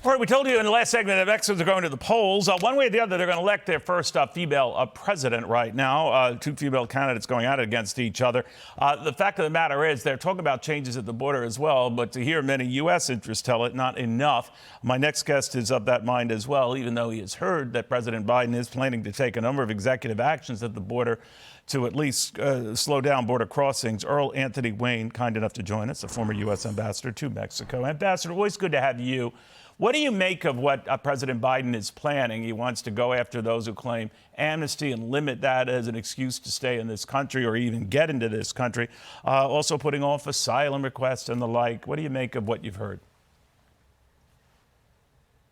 All right, we told you in the last segment that Mexicans are going to the polls. One way or the other, they're going to elect their first female president right now. Two female candidates going at it against each other. The fact of the matter is they're talking about changes at the border as well, but to hear many U.S. interests tell it, not enough. My next guest is of that mind as well, even though he has heard that President Biden is planning to take a number of executive actions at the border to at least slow down border crossings. Earl Anthony Wayne, kind enough to join us, a former U.S. ambassador to Mexico. Ambassador, always good to have you. What do you make of what President Biden is planning? He wants to go after those who claim amnesty and limit that as an excuse to stay in this country or even get into this country. Also putting off asylum requests and the like. What do you make of what you've heard?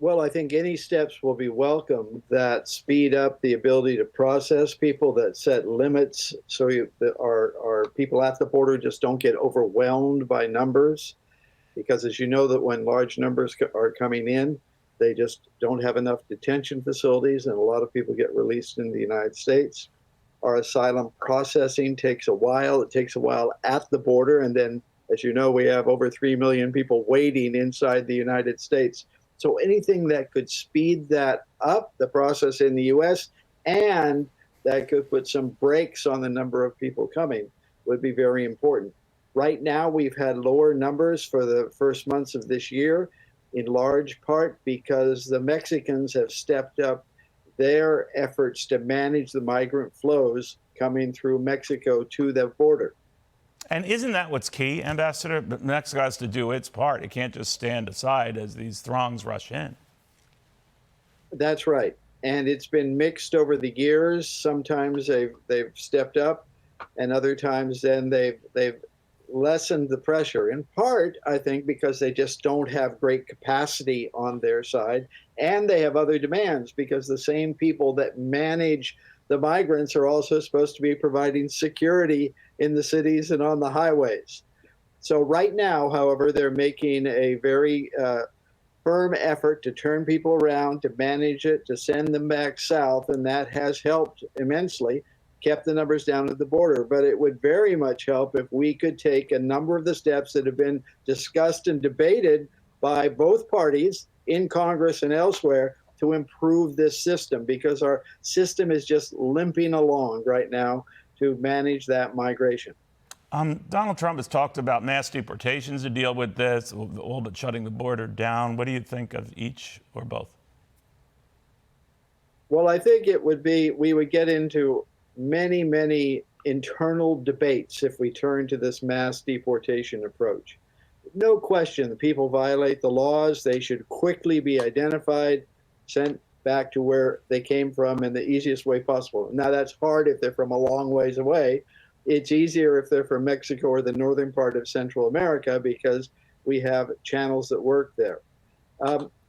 Well, I think any steps will be welcome that speed up the ability to process people, that set limits so our people at the border just don't get overwhelmed by numbers. Because as you know, that when large numbers are coming in, they just don't have enough detention facilities, and a lot of people get released in the United States. Our asylum processing takes a while. It takes a while at the border, and then, as you know, we have over 3 million people waiting inside the United States. So anything that could speed that up, the process in the U.S., and that could put some brakes on the number of people coming would be very important. Right now, we've had lower numbers for the first months of this year, in large part because the Mexicans have stepped up their efforts to manage the migrant flows coming through Mexico to the border. And isn't that what's key, Ambassador? Mexico has to do its part. It can't just stand aside as these throngs rush in. That's right. And it's been mixed over the years. Sometimes they've stepped up, and other times then they've lessened the pressure, in part, I think, because they just don't have great capacity on their side, and they have other demands because the same people that manage the migrants are also supposed to be providing security in the cities and on the highways. So right now, however, they're making a very firm effort to turn people around, to manage it, to send them back south, and that has helped immensely. Kept the numbers down at the border, but it would very much help if we could take a number of the steps that have been discussed and debated by both parties in Congress and elsewhere to improve this system, because our system is just limping along right now to manage that migration. Donald Trump has talked about mass deportations to deal with this, all but shutting the border down. What do you think of each or both? Well, I think it would be, we would get into many internal debates if we turn to this mass deportation approach. No question, the people violate the laws. They should quickly be identified, sent back to where they came from in the easiest way possible. Now, that's hard if they're from a long ways away. It's easier if they're from Mexico or the northern part of Central America because we have channels that work there.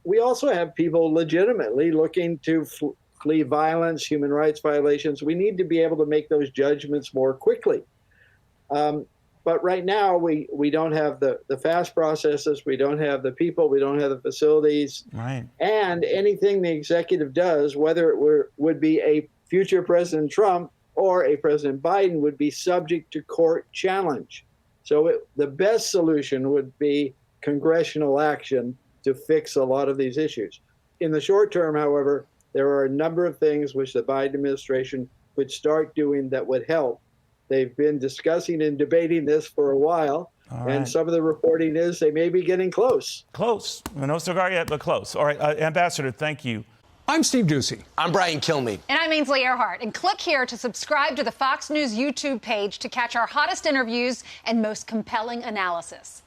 We also have people legitimately looking to flee violence, human rights violations. We need to be able to make those judgments more quickly. But right now, we don't have the fast processes, we don't have the people, we don't have the facilities. Right. And anything the executive does, whether it would be a future President Trump or a President Biden, would be subject to court challenge. So the best solution would be congressional action to fix a lot of these issues. In the short term, however, there are a number of things which the Biden administration could start doing that would help. They've been discussing and debating this for a while, and some of the reporting is they may be getting close. Close. No cigar yet, but close. All right, Ambassador, thank you. I'm Steve Doocy. I'm Brian Kilmeade. And I'm Ainsley Earhart. And click here to subscribe to the Fox News YouTube page to catch our hottest interviews and most compelling analysis.